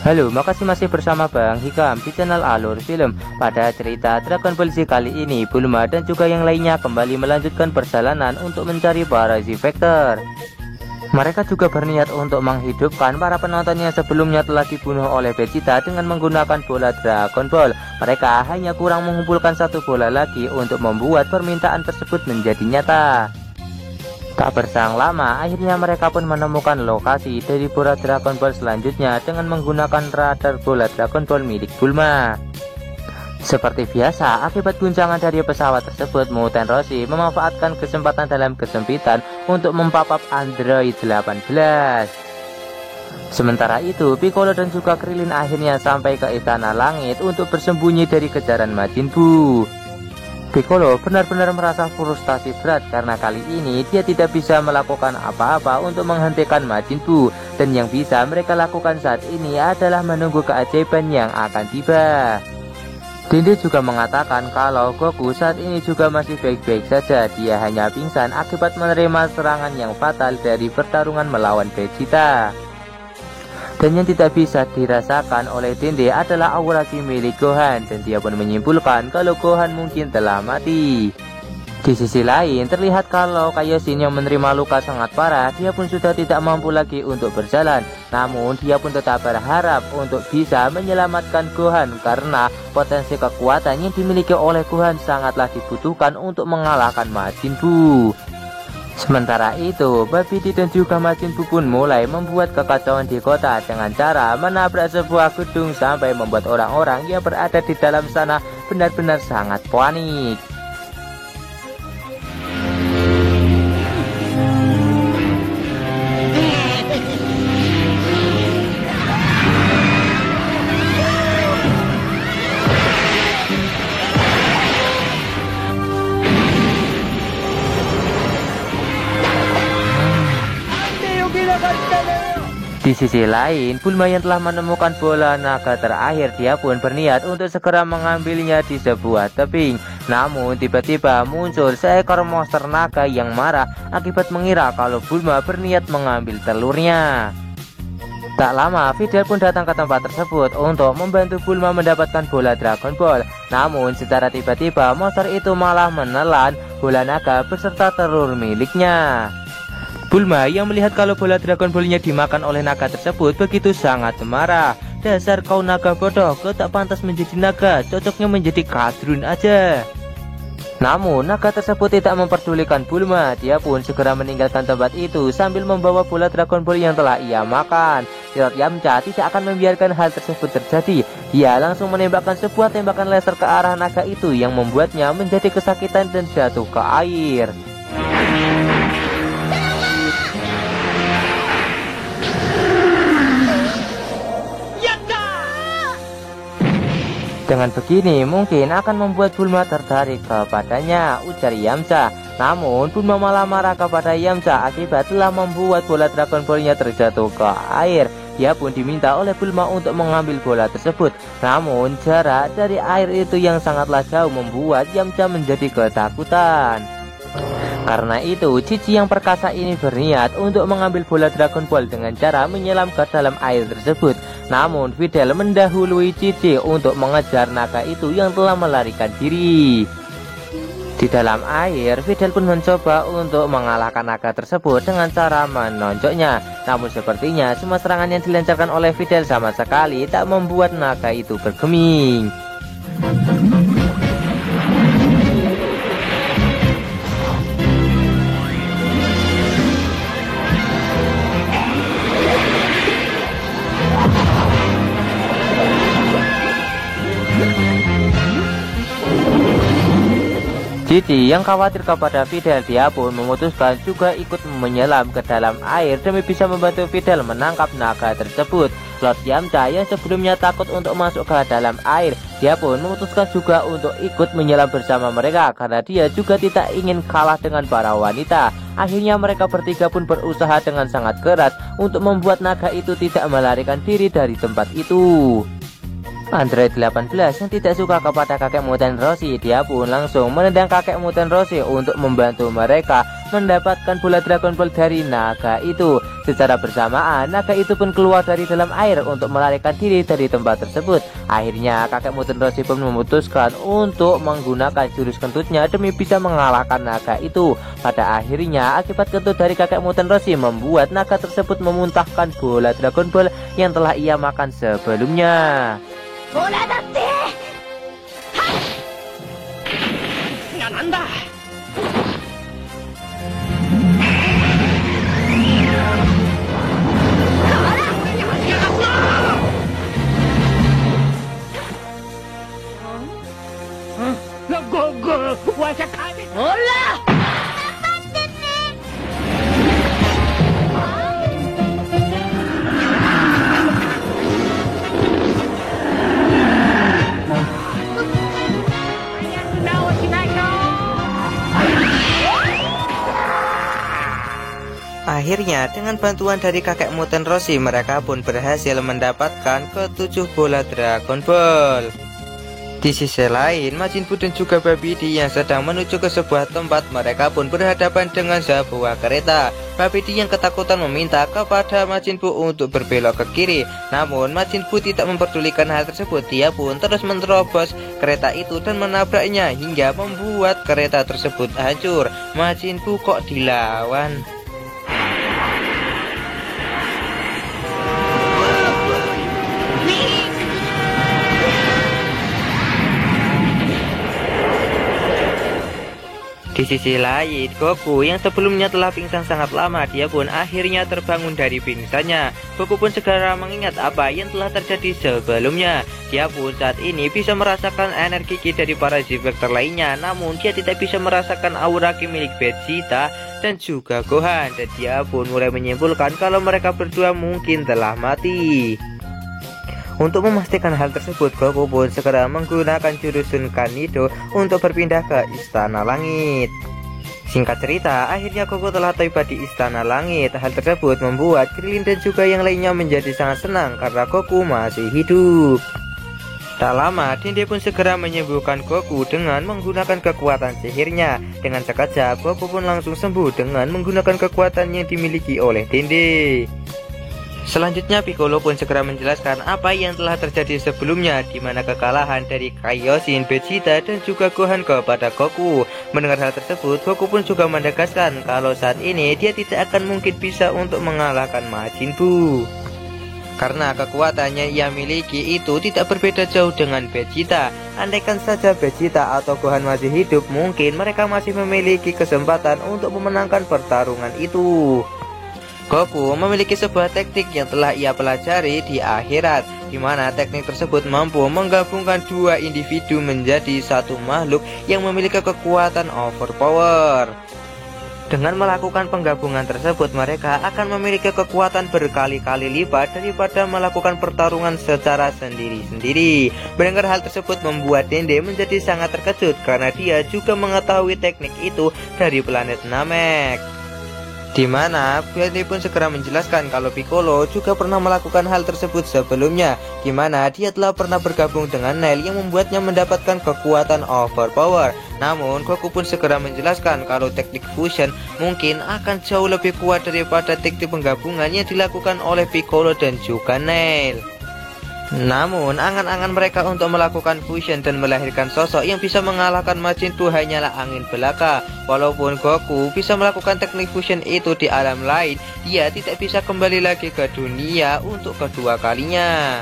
Halo, makasih masih bersama Bang Hikam di channel Alur Film. Pada cerita Dragon Ball Z kali ini, Bulma dan juga yang lainnya kembali melanjutkan perjalanan untuk mencari para Z-Factor. Mereka juga berniat untuk menghidupkan para penonton yang sebelumnya telah dibunuh oleh Vegeta dengan menggunakan bola Dragon Ball. Mereka hanya kurang mengumpulkan satu bola lagi untuk membuat permintaan tersebut menjadi nyata. Tak berselang lama, akhirnya mereka pun menemukan lokasi dari bola Dragon Ball selanjutnya dengan menggunakan radar bola Dragon Ball milik Bulma. Seperti biasa, akibat guncangan dari pesawat tersebut, Muten Roshi memanfaatkan kesempatan dalam kesempitan untuk mempapap Android 18. Sementara itu, Piccolo dan juga Krillin akhirnya sampai ke Istana Langit untuk bersembunyi dari kejaran Majin Buu. Piccolo benar-benar merasa frustasi berat karena kali ini dia tidak bisa melakukan apa-apa untuk menghentikan Majin Buu, dan yang bisa mereka lakukan saat ini adalah menunggu keajaiban yang akan tiba. Dende juga mengatakan kalau Goku saat ini juga masih baik-baik saja, dia hanya pingsan akibat menerima serangan yang fatal dari pertarungan melawan Vegeta. Dan yang tidak bisa dirasakan oleh Dende adalah aura ki milik Gohan, dan dia pun menyimpulkan kalau Gohan mungkin telah mati. Di sisi lain, terlihat kalau Kaioshin yang menerima luka sangat parah, dia pun sudah tidak mampu lagi untuk berjalan. Namun dia pun tetap berharap untuk bisa menyelamatkan Gohan karena potensi kekuatan yang dimiliki oleh Gohan sangatlah dibutuhkan untuk mengalahkan Majin Buu. Sementara itu, Babidi dan juga Majin Buu pun mulai membuat kekacauan di kota dengan cara menabrak sebuah gedung sampai membuat orang-orang yang berada di dalam sana benar-benar sangat panik. Di sisi lain, Bulma yang telah menemukan bola naga terakhir, dia pun berniat untuk segera mengambilnya di sebuah tebing. Namun tiba-tiba muncul seekor monster naga yang marah akibat mengira kalau Bulma berniat mengambil telurnya. Tak lama, Videl pun datang ke tempat tersebut untuk membantu Bulma mendapatkan bola Dragon Ball. Namun secara tiba-tiba monster itu malah menelan bola naga beserta telur miliknya. Bulma yang melihat kalau bola Dragon Ball-nya dimakan oleh naga tersebut begitu sangat marah. Dasar kau naga bodoh, kau tak pantas menjadi naga, cocoknya menjadi kadrun aja. Namun naga tersebut tidak memperdulikan Bulma, dia pun segera meninggalkan tempat itu sambil membawa bola Dragon Ball yang telah ia makan. Lord Yamcha tidak akan membiarkan hal tersebut terjadi. Dia langsung menembakkan sebuah tembakan laser ke arah naga itu yang membuatnya menjadi kesakitan dan jatuh ke air. Dengan begini mungkin akan membuat Bulma tertarik kepadanya, ujar Yamcha. Namun Bulma malah marah kepada Yamcha akibat telah membuat bola Dragon Ball-nya terjatuh ke air. Dia pun diminta oleh Bulma untuk mengambil bola tersebut. Namun jarak dari air itu yang sangatlah jauh membuat Yamcha menjadi ketakutan. Karena itu, Cici yang perkasa ini berniat untuk mengambil bola Dragon Ball dengan cara menyelam ke dalam air tersebut. Namun Videl mendahului Cici untuk mengejar naga itu yang telah melarikan diri. Di dalam air, Videl pun mencoba untuk mengalahkan naga tersebut dengan cara menonjoknya. Namun sepertinya semua serangan yang dilancarkan oleh Videl sama sekali tak membuat naga itu bergeming. Cici yang khawatir kepada Videl, dia pun memutuskan juga ikut menyelam ke dalam air demi bisa membantu Videl menangkap naga tersebut. Lord Yamcha yang sebelumnya takut untuk masuk ke dalam air, dia pun memutuskan juga untuk ikut menyelam bersama mereka karena dia juga tidak ingin kalah dengan para wanita. Akhirnya mereka bertiga pun berusaha dengan sangat keras untuk membuat naga itu tidak melarikan diri dari tempat itu. Android 18 yang tidak suka kepada kakek Muten Roshi, dia pun langsung menendang kakek Muten Roshi untuk membantu mereka mendapatkan bola Dragon Ball dari naga itu. Secara bersamaan, naga itu pun keluar dari dalam air untuk melarikan diri dari tempat tersebut. Akhirnya kakek Muten Roshi pun memutuskan untuk menggunakan jurus kentutnya demi bisa mengalahkan naga itu. Pada akhirnya, akibat kentut dari kakek Muten Roshi membuat naga tersebut memuntahkan bola Dragon Ball yang telah ia makan sebelumnya. Bola date! Nanda! Hola! Akhirnya, dengan bantuan dari kakek Muten Roshi, mereka pun berhasil mendapatkan ke-7 bola Dragon Ball. Di sisi lain, Majin Buu dan juga Baby D yang sedang menuju ke sebuah tempat, mereka pun berhadapan dengan sebuah kereta. Baby D yang ketakutan meminta kepada Majin Buu untuk berbelok ke kiri. Namun, Majin Buu tidak memperdulikan hal tersebut. Dia pun terus menerobos kereta itu dan menabraknya hingga membuat kereta tersebut hancur. Majin Buu kok dilawan? Di sisi lain, Goku yang sebelumnya telah pingsan sangat lama, dia pun akhirnya terbangun dari pingsannya. Goku pun segera mengingat apa yang telah terjadi sebelumnya. Dia pun saat ini bisa merasakan energi ki dari para Z-Vector lainnya, namun dia tidak bisa merasakan aura ki milik Vegeta dan juga Gohan. Dan dia pun mulai menyimpulkan kalau mereka berdua mungkin telah mati. Untuk memastikan hal tersebut, Goku pun segera menggunakan jurus Sun Kanido untuk berpindah ke Istana Langit. Singkat cerita, akhirnya Goku telah tiba di Istana Langit. Hal tersebut membuat Krillin dan juga yang lainnya menjadi sangat senang karena Goku masih hidup. Tak lama, Dende pun segera menyembuhkan Goku dengan menggunakan kekuatan sihirnya. Dengan sekejap, Goku pun langsung sembuh dengan menggunakan kekuatan yang dimiliki oleh Dende. Selanjutnya, Piccolo pun segera menjelaskan apa yang telah terjadi sebelumnya, di mana kekalahan dari Kaioshin, Vegeta, dan juga Gohan kepada Goku. Mendengar hal tersebut, Goku pun juga menegaskan kalau saat ini dia tidak akan mungkin bisa untuk mengalahkan Majin Buu. Karena kekuatannya yang miliki itu tidak berbeda jauh dengan Vegeta. Andaikan saja Vegeta atau Gohan masih hidup, mungkin mereka masih memiliki kesempatan untuk memenangkan pertarungan itu. Goku memiliki sebuah teknik yang telah ia pelajari di akhirat, di mana teknik tersebut mampu menggabungkan dua individu menjadi satu makhluk yang memiliki kekuatan overpower. Dengan melakukan penggabungan tersebut, mereka akan memiliki kekuatan berkali-kali lipat daripada melakukan pertarungan secara sendiri-sendiri. Mendengar hal tersebut membuat Dende menjadi sangat terkejut karena dia juga mengetahui teknik itu dari planet Namek. Di mana Dende pun segera menjelaskan kalau Piccolo juga pernah melakukan hal tersebut sebelumnya, di mana dia telah pernah bergabung dengan Nail yang membuatnya mendapatkan kekuatan overpower. Namun Goku pun segera menjelaskan kalau teknik fusion mungkin akan jauh lebih kuat daripada teknik penggabungan yang dilakukan oleh Piccolo dan juga Nail. Namun, angan-angan mereka untuk melakukan fusion dan melahirkan sosok yang bisa mengalahkan Majin Buu hanyalah angin belaka. Walaupun Goku bisa melakukan teknik fusion itu di alam lain, dia tidak bisa kembali lagi ke dunia untuk kedua kalinya.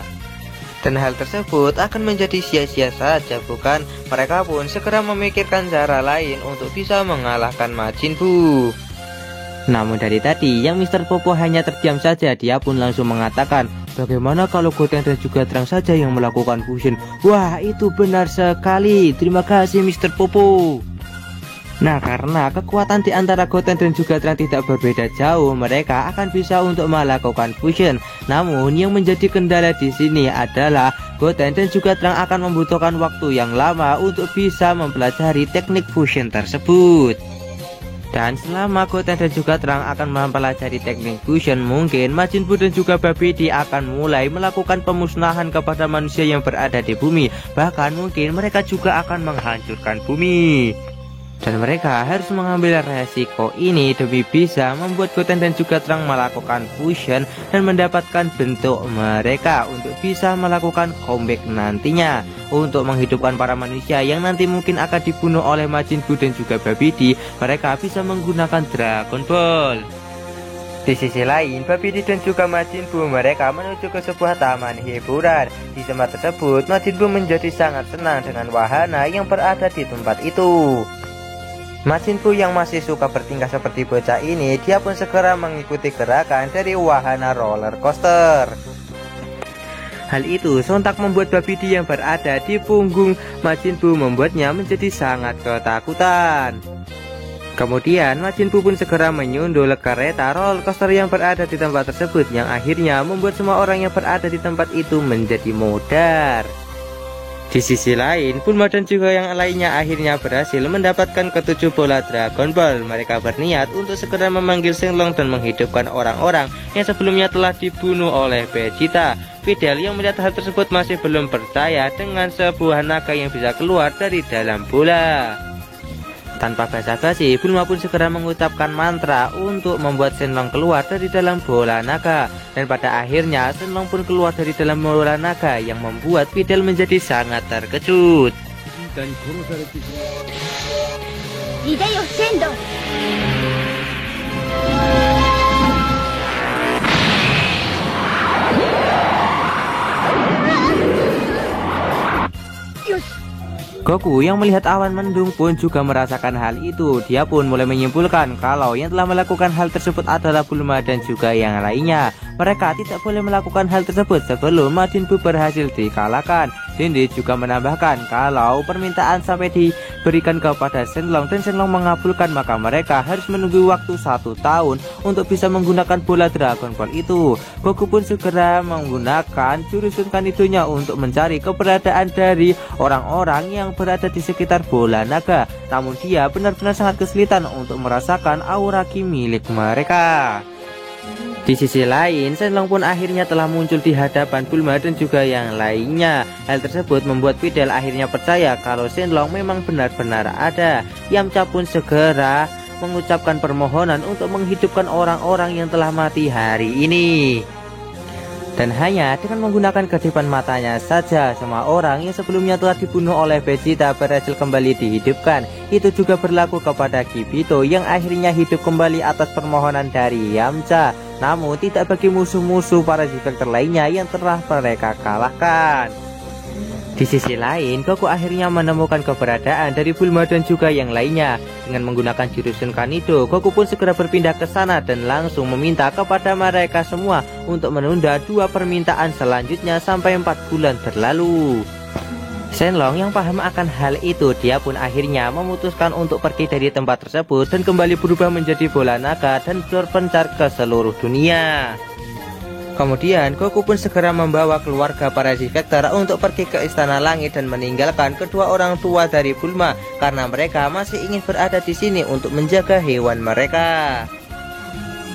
Dan hal tersebut akan menjadi sia-sia saja, bukan? Mereka pun segera memikirkan cara lain untuk bisa mengalahkan Majin Buu. Namun dari tadi, yang Mr. Popo hanya terdiam saja. Dia pun langsung mengatakan, bagaimana kalau Goten dan juga Trunks saja yang melakukan fusion? Wah, itu benar sekali. Terima kasih Mr. Popo. Nah, karena kekuatan di antara Goten dan juga Trunks tidak berbeda jauh, mereka akan bisa untuk melakukan fusion. Namun, yang menjadi kendala di sini adalah Goten dan juga Trunks akan membutuhkan waktu yang lama untuk bisa mempelajari teknik fusion tersebut. Dan selama Goten dan juga Trunks akan mempelajari teknik fusion, mungkin Majin Buu dan juga Baby D akan mulai melakukan pemusnahan kepada manusia yang berada di bumi. Bahkan mungkin mereka juga akan menghancurkan bumi. Dan mereka harus mengambil resiko ini demi bisa membuat Goten dan juga Trunks melakukan fusion dan mendapatkan bentuk mereka untuk bisa melakukan comeback nantinya untuk menghidupkan para manusia yang nanti mungkin akan dibunuh oleh Majin Buu dan juga Babidi. Mereka bisa menggunakan Dragon Ball. Di sisi lain, Babidi dan juga Majin Buu mereka menuju ke sebuah taman hiburan. Di tempat tersebut, Majin Buu menjadi sangat senang dengan wahana yang berada di tempat itu. Majin Buu yang masih suka bertingkah seperti bocah ini, dia pun segera mengikuti gerakan dari wahana roller coaster. Hal itu sontak membuat Babidi yang berada di punggung Majin Buu membuatnya menjadi sangat ketakutan. Kemudian Majin Buu pun segera menyundul kereta roller coaster yang berada di tempat tersebut, yang akhirnya membuat semua orang yang berada di tempat itu menjadi modar. Di sisi lain, Bulma dan juga yang lainnya akhirnya berhasil mendapatkan ketujuh bola Dragon Ball. Mereka berniat untuk segera memanggil Shenlong dan menghidupkan orang-orang yang sebelumnya telah dibunuh oleh Vegeta. Videl yang melihat hal tersebut masih belum percaya dengan sebuah naga yang bisa keluar dari dalam bola. Tanpa basa-basi, Bulma pun segera mengucapkan mantra untuk membuat Shenlong keluar dari dalam bola naga. Dan pada akhirnya Shenlong pun keluar dari dalam bola naga yang membuat Videl menjadi sangat terkejut. Hideo Shenlong. Goku yang melihat awan mendung pun juga merasakan hal itu. Dia pun mulai menyimpulkan kalau yang telah melakukan hal tersebut adalah Bulma dan juga yang lainnya. Mereka tidak boleh melakukan hal tersebut sebelum Majin Buu berhasil dikalahkan. Dende juga menambahkan kalau permintaan sampai diberikan kepada Shenlong dan Shenlong mengabulkan, maka mereka harus menunggu waktu 1 tahun untuk bisa menggunakan bola Dragon Ball itu. Goku pun segera menggunakan jurus Kanindonya untuk mencari keberadaan dari orang-orang yang berada di sekitar bola naga. Namun dia benar-benar sangat kesulitan untuk merasakan aura ki milik mereka. Di sisi lain, Shenlong pun akhirnya telah muncul di hadapan Bulma dan juga yang lainnya. Hal tersebut membuat Videl akhirnya percaya kalau Shenlong memang benar-benar ada. Yamcha pun segera mengucapkan permohonan untuk menghidupkan orang-orang yang telah mati hari ini. Dan hanya dengan menggunakan kedipan matanya saja, semua orang yang sebelumnya telah dibunuh oleh Vegeta berhasil kembali dihidupkan. Itu juga berlaku kepada Kibito yang akhirnya hidup kembali atas permohonan dari Yamcha. Namun tidak bagi musuh-musuh para Vector lainnya yang telah mereka kalahkan. Di sisi lain, Goku akhirnya menemukan keberadaan dari Bulma dan juga yang lainnya. Dengan menggunakan jurus Kaninado, Goku pun segera berpindah ke sana dan langsung meminta kepada mereka semua untuk menunda 2 permintaan selanjutnya sampai 4 bulan berlalu. Shenlong yang paham akan hal itu, dia pun akhirnya memutuskan untuk pergi dari tempat tersebut dan kembali berubah menjadi bola naga dan berpencar ke seluruh dunia. Kemudian Goku pun segera membawa keluarga para Vector untuk pergi ke Istana Langit dan meninggalkan kedua orang tua dari Bulma karena mereka masih ingin berada di sini untuk menjaga hewan mereka.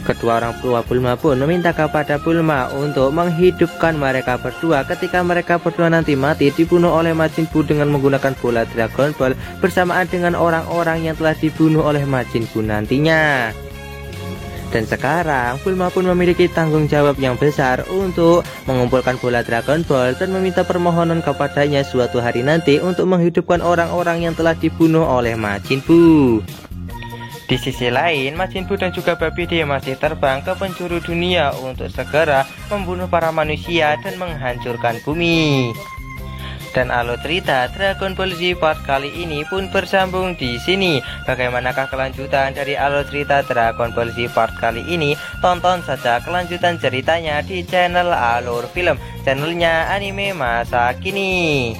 Kedua orang tua Bulma pun meminta kepada Bulma untuk menghidupkan mereka berdua ketika mereka berdua nanti mati dibunuh oleh Majin Buu dengan menggunakan bola Dragon Ball bersamaan dengan orang-orang yang telah dibunuh oleh Majin Buu nantinya. Dan sekarang Bulma pun memiliki tanggung jawab yang besar untuk mengumpulkan bola Dragon Ball dan meminta permohonan kepadanya suatu hari nanti untuk menghidupkan orang-orang yang telah dibunuh oleh Majin Buu. Di sisi lain, Majin Buu dan juga Babidi masih terbang ke penjuru dunia untuk segera membunuh para manusia dan menghancurkan bumi. Dan alur cerita Dragon Ball Z part kali ini pun bersambung di sini. Bagaimanakah kelanjutan dari alur cerita Dragon Ball Z part kali ini? Tonton saja kelanjutan ceritanya di channel Alur Film, channelnya anime masa kini.